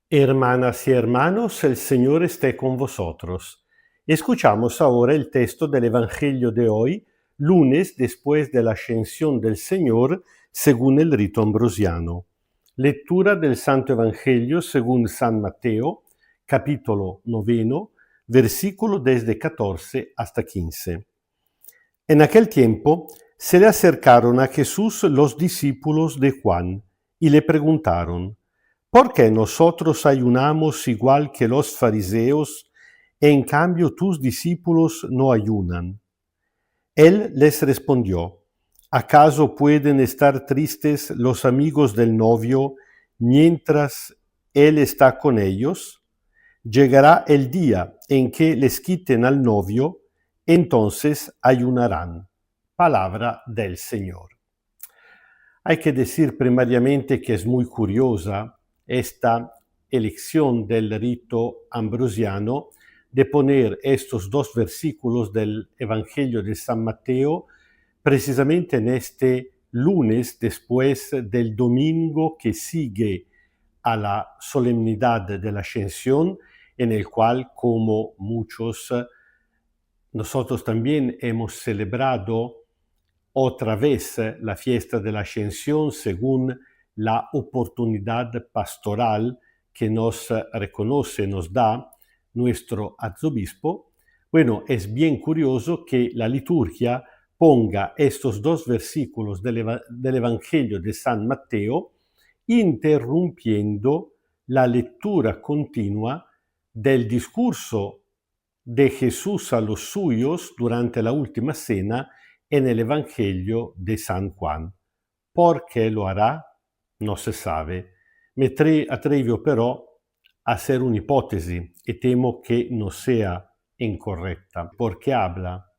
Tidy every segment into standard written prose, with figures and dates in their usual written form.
Hermanas y hermanos, el Señor esté con vosotros. Escuchamos ahora el texto del Evangelio de hoy, lunes después de la ascensión del Señor, según el rito ambrosiano. Lectura del Santo Evangelio según San Mateo, capítulo 9, versículo desde 14 hasta 15. En aquel tiempo se le acercaron a Jesús los discípulos de Juan y le preguntaron: ¿por qué nosotros ayunamos igual que los fariseos, en cambio tus discípulos no ayunan? Él les respondió: ¿acaso pueden estar tristes los amigos del novio mientras él está con ellos? Llegará el día en que les quiten al novio, entonces ayunarán. Palabra del Señor. Hay que decir primariamente que es muy curiosa esta elección del rito ambrosiano de poner estos dos versículos del Evangelio de San Mateo precisamente en este lunes después del domingo que sigue a la solemnidad de la Ascensión, en el cual, como muchos, nosotros también hemos celebrado otra vez la fiesta de la Ascensión según la oportunidad pastoral que nos reconoce, nos da nuestro arzobispo. Bueno, es bien curioso que la liturgia ponga estos dos versículos del Evangelio de San Mateo interrumpiendo la lectura continua del discurso de Jesús a los suyos durante la última cena en el Evangelio de San Juan. ¿Por qué lo hará? No se sabe. Me atrevo però a hacer una hipótesis y temo que no sea incorrecta, porque habla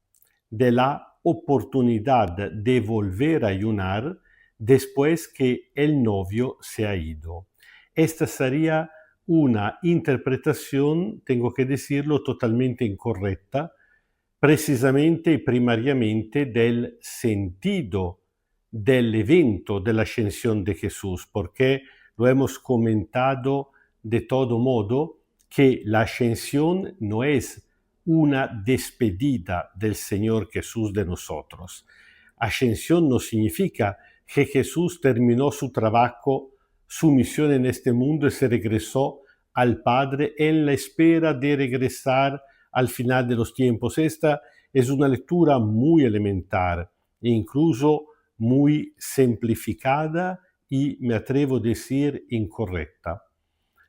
de la oportunidad de volver a ayunar después que el novio se ha ido. Esta sería una interpretación, tengo que decirlo, totalmente incorrecta, precisamente y primariamente del sentido del evento de la ascensión de Jesús, porque lo hemos comentado de todo modo que la ascensión no es una despedida del Señor Jesús de nosotros. Ascensión no significa que Jesús terminó su trabajo, su misión en este mundo y se regresó al Padre en la espera de regresar al final de los tiempos. Esta es una lectura muy elemental e incluso muy simplificada y, me atrevo a decir, incorrecta.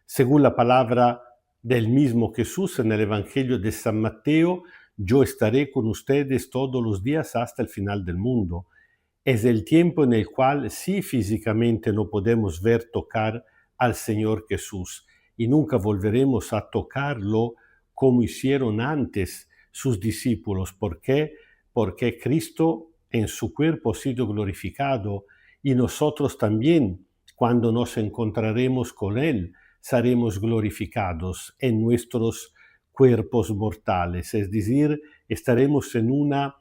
Según la palabra del mismo Jesús en el Evangelio de San Mateo, yo estaré con ustedes todos los días hasta el final del mundo. Es el tiempo en el cual sí físicamente no podemos ver tocar al Señor Jesús y nunca volveremos a tocarlo como hicieron antes sus discípulos. ¿Por qué? Porque Cristo en su cuerpo ha sido glorificado y nosotros también, cuando nos encontraremos con Él, seremos glorificados en nuestros cuerpos mortales. Es decir, estaremos en una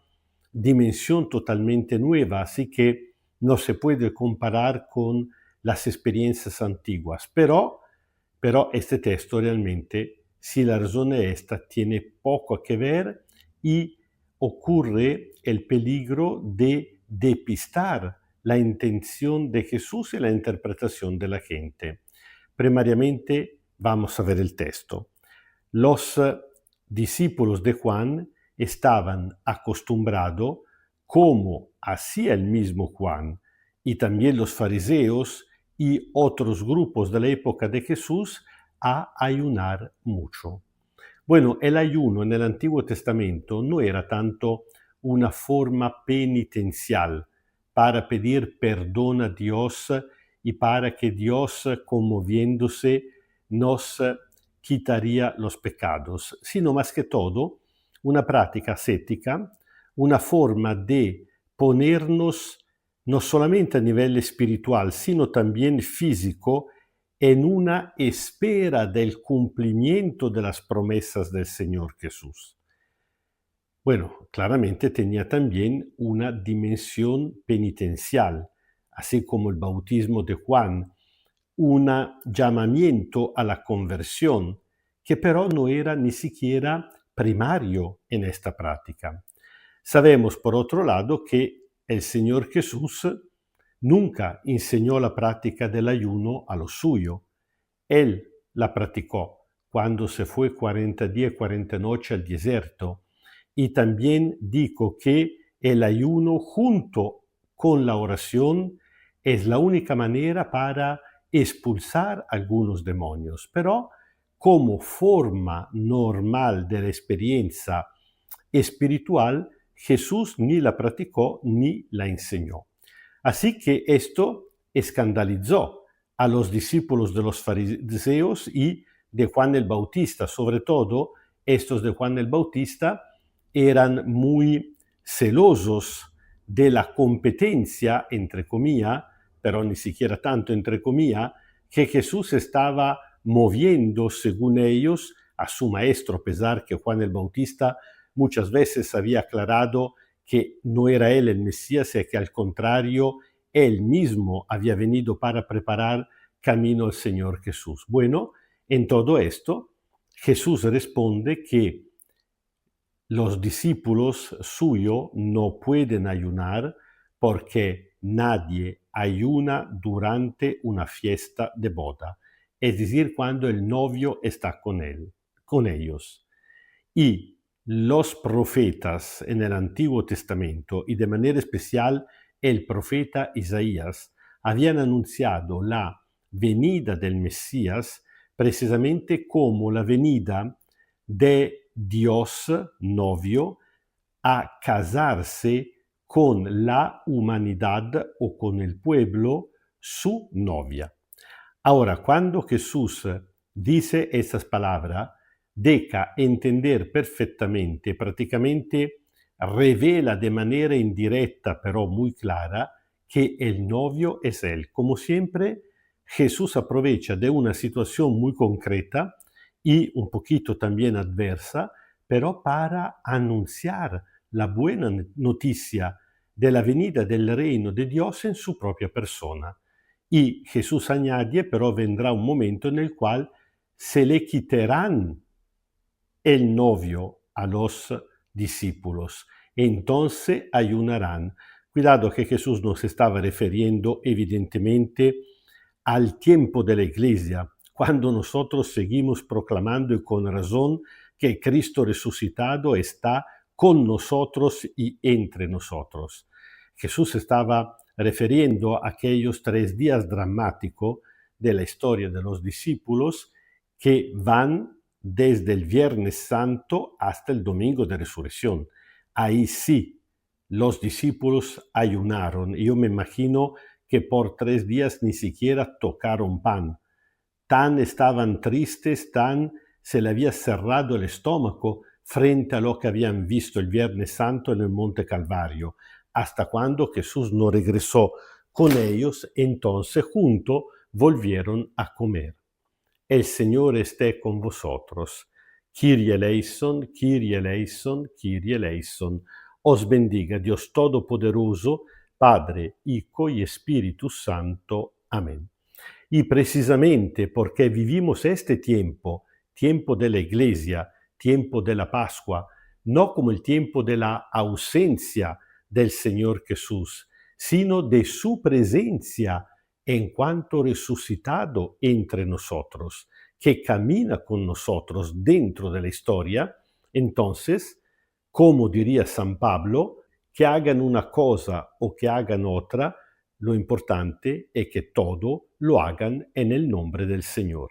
dimensión totalmente nueva, así que no se puede comparar con las experiencias antiguas. Pero este texto realmente, si la razón es esta, tiene poco que ver y ocurre el peligro de depistar la intención de Jesús y la interpretación de la gente. Primariamente vamos a ver el texto. Los discípulos de Juan estaban acostumbrados, como hacía el mismo Juan, y también los fariseos y otros grupos de la época de Jesús, a ayunar mucho. Bueno, el ayuno en el Antiguo Testamento no era tanto una forma penitencial para pedir perdón a Dios y para que Dios, conmoviéndose, nos quitaría los pecados, sino más que todo una práctica ascética, una forma de ponernos no solamente a nivel espiritual, sino también físico, en una espera del cumplimiento de las promesas del Señor Jesús. Bueno, claramente tenía también una dimensión penitencial, así como el bautismo de Juan un llamamiento a la conversión, que pero no era ni siquiera primario en esta práctica. Sabemos, por otro lado, que el Señor Jesús nunca enseñó la práctica del ayuno a lo suyo. Él la practicó cuando se fue 40 días, 40 noches al desierto. Y también dijo que el ayuno junto con la oración es la única manera para expulsar algunos demonios, pero como forma normal de la experiencia espiritual, Jesús ni la practicó ni la enseñó. Así que esto escandalizó a los discípulos de los fariseos y de Juan el Bautista. Sobre todo, estos de Juan el Bautista eran muy celosos de la competencia, entre comillas, pero ni siquiera tanto entre comillas, que Jesús estaba moviendo, según ellos, a su maestro, a pesar que Juan el Bautista muchas veces había aclarado que no era él el Mesías, y que al contrario, él mismo había venido para preparar camino al Señor Jesús. Bueno, en todo esto, Jesús responde que los discípulos suyos no pueden ayunar porque nadie ayuna durante una fiesta de boda, es decir, cuando el novio está con ellos. Y los profetas en el Antiguo Testamento, y de manera especial el profeta Isaías, habían anunciado la venida del Mesías precisamente como la venida de Dios novio a casarse con la humanidad o con el pueblo, su novia. Ahora, cuando Jesús dice estas palabras, deja entender perfectamente, prácticamente revela de manera indirecta, pero muy clara, que el novio es él. Como siempre, Jesús aprovecha de una situación muy concreta y un poquito también adversa, pero para anunciar la buena noticia de la venida del reino de Dios en su propia persona. Y Jesús añade, pero vendrá un momento en el cual se le quitarán el novio a los discípulos, entonces ayunarán. Cuidado que Jesús no se estaba refiriendo evidentemente al tiempo de la iglesia, cuando nosotros seguimos proclamando y con razón que Cristo resucitado está con nosotros y entre nosotros. Jesús estaba refiriendo a aquellos 3 días dramáticos de la historia de los discípulos que van desde el Viernes Santo hasta el Domingo de Resurrección. Ahí sí, los discípulos ayunaron. Yo me imagino que por 3 días ni siquiera tocaron pan. Tan estaban tristes, tan se le había cerrado el estómago frente a lo que habían visto el Viernes Santo en el Monte Calvario, hasta cuando Jesús no regresó con ellos, entonces juntos volvieron a comer. El Señor esté con vosotros. Kyrie eleison, Kyrie eleison, Kyrie eleison. Os bendiga Dios Todopoderoso, Padre, Hijo y Espíritu Santo. Amén. Y precisamente porque vivimos este tiempo, tiempo de la Iglesia, tiempo de la Pascua, no como el tiempo de la ausencia del Señor Jesús, sino de su presencia en cuanto resucitado entre nosotros, que camina con nosotros dentro de la historia, entonces, como diría San Pablo, que hagan una cosa o que hagan otra, lo importante es que todo lo hagan en el nombre del Señor.